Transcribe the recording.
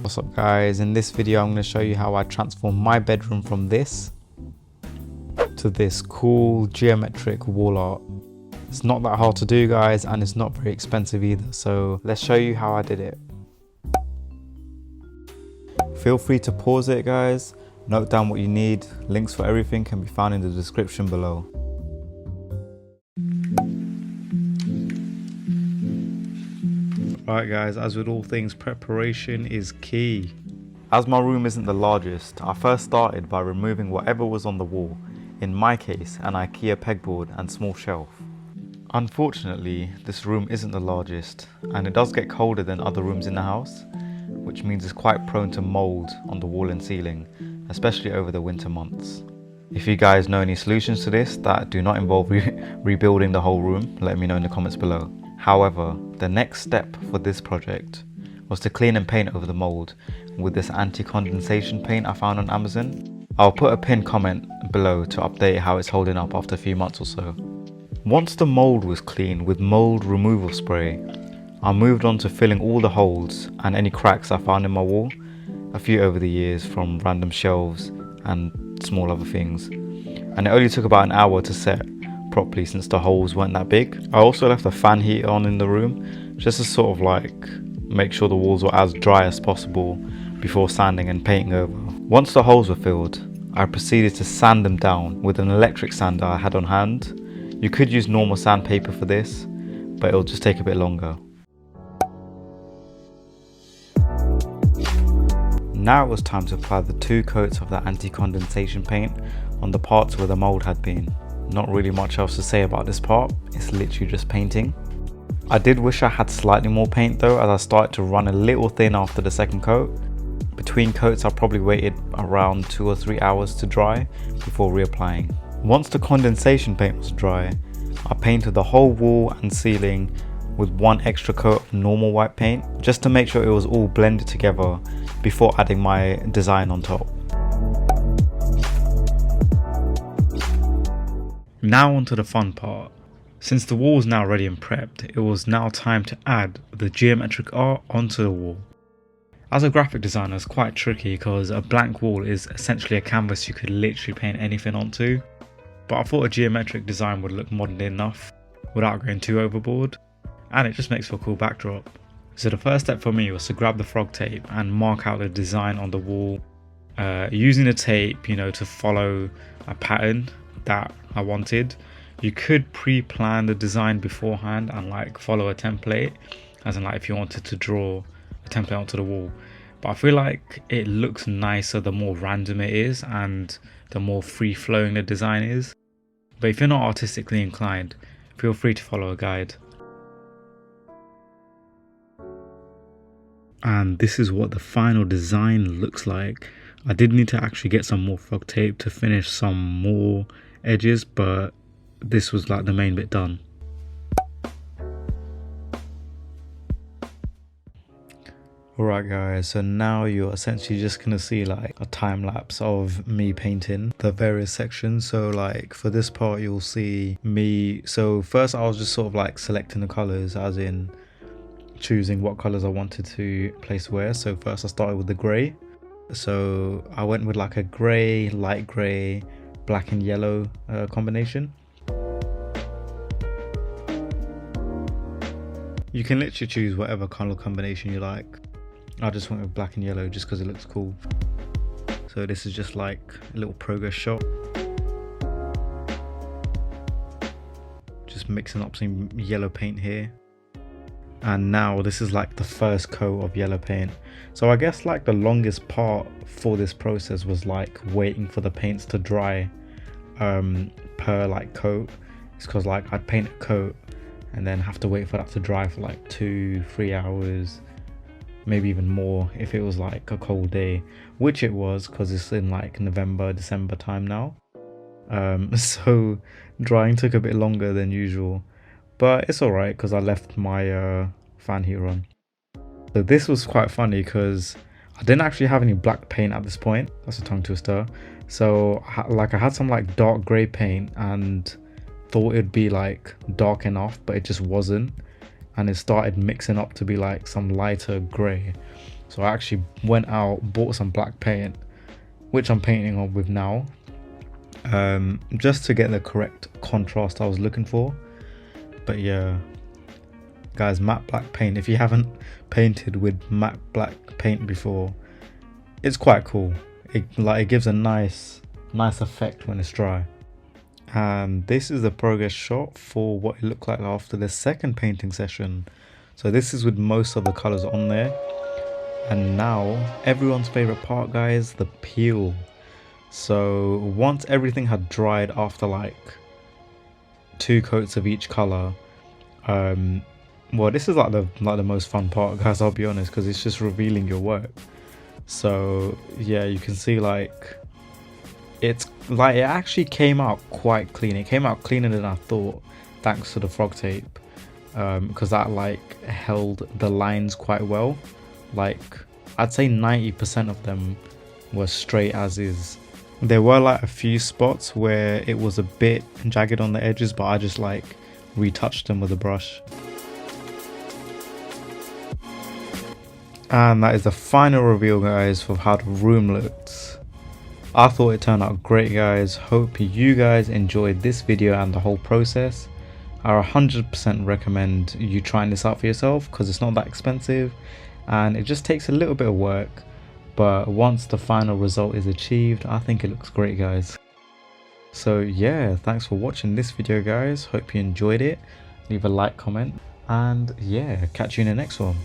What's up guys, in this video I'm going to show you how I transform my bedroom from this to this cool geometric wall art. It's not that hard to do guys, and it's not very expensive either, so let's show you how I did it. Feel free to pause it guys, note down what you need, links for everything can be found in the description below. Right guys, as with all things, preparation is key. As my room isn't the largest, I first started by removing whatever was on the wall, in my case an IKEA pegboard and small shelf. Unfortunately, this room isn't the largest and it does get colder than other rooms in the house, which means it's quite prone to mold on the wall and ceiling, especially over the winter months. If you guys know any solutions to this that do not involve rebuilding the whole room, let me know in the comments below. However, the next step for this project was to clean and paint over the mold with this anti-condensation paint I found on Amazon. I'll put a pinned comment below to update how it's holding up after a few months or so. Once the mold was clean with mold removal spray, I moved on to filling all the holes and any cracks I found in my wall, a few over the years from random shelves and small other things, and it only took about an hour to set properly since the holes weren't that big. I also left a fan heater on in the room just to sort of like make sure the walls were as dry as possible before sanding and painting over. Once the holes were filled, I proceeded to sand them down with an electric sander I had on hand. You could use normal sandpaper for this, but it'll just take a bit longer. Now it was time to apply the 2 coats of the anti-condensation paint on the parts where the mold had been. Not really much else to say about this part, it's literally just painting. I did wish I had slightly more paint though, as I started to run a little thin after the second coat. Between coats I probably waited around 2 or 3 hours to dry before reapplying. Once the condensation paint was dry, I painted the whole wall and ceiling with 1 extra coat of normal white paint, just to make sure it was all blended together before adding my design on top. Now onto the fun part. Since the wall was now ready and prepped, it was now time to add the geometric art onto the wall. As a graphic designer, it's quite tricky because a blank wall is essentially a canvas you could literally paint anything onto, but I thought a geometric design would look modern enough without going too overboard, and it just makes for a cool backdrop. So the first step for me was to grab the Frogtape and mark out the design on the wall, using the tape, to follow a pattern that I wanted. You could pre-plan the design beforehand and like follow a template, as in like if you wanted to draw a template onto the wall, but I feel like it looks nicer the more random it is and the more free-flowing the design is. But if you're not artistically inclined, feel free to follow a guide. And this is what the final design looks like. I did need to actually get some more Frogtape to finish some more edges, but this was like the main bit done. Alright guys, so now you're essentially just gonna see like a time lapse of me painting the various sections. So like for this part you'll see me, so first I was just sort of like selecting the colors, as in choosing what colors I wanted to place where. So first I started with the grey, so I went with like a grey, light grey, black and yellow combination. You can literally choose whatever color combination you like. I just went with black and yellow just because it looks cool. So this is just like a little progress shot. Just mixing up some yellow paint here. And now this is like the first coat of yellow paint. So I guess like the longest part for this process was like waiting for the paints to dry per like coat. It's because like I'd paint a coat and then have to wait for that to dry for like 2-3 hours, maybe even more if it was like a cold day, which it was because it's in like November, December time now. So drying took a bit longer than usual, but it's alright because I left my fan heater on. So this was quite funny because I didn't actually have any black paint at this point. That's a tongue twister. So like I had some like dark grey paint and thought it'd be like dark enough, but it just wasn't, and it started mixing up to be like some lighter grey. So I actually went out, bought some black paint, which I'm painting on with now, just to get the correct contrast I was looking for. But yeah, guys, matte black paint, if you haven't painted with matte black paint before, it's quite cool. It gives a nice effect when it's dry. And this is the progress shot for what it looked like after the second painting session. So this is with most of the colors on there. And now everyone's favorite part, guys, the peel. So once everything had dried after like 2 coats of each color, well, this is like the most fun part, guys, I'll be honest, because it's just revealing your work. So yeah, you can see like it's like it actually came out quite clean. It came out cleaner than I thought, thanks to the Frogtape, because that like held the lines quite well. Like I'd say 90% of them were straight as is. There were like a few spots where it was a bit jagged on the edges, but I just like retouched them with a brush. And that is the final reveal, guys, for how the room looks. I thought it turned out great, guys. Hope you guys enjoyed this video and the whole process. I 100% recommend you trying this out for yourself, because it's not that expensive and it just takes a little bit of work, but once the final result is achieved, I think it looks great, guys. So yeah, thanks for watching this video, guys. Hope you enjoyed it. Leave a like, comment, and yeah, catch you in the next one.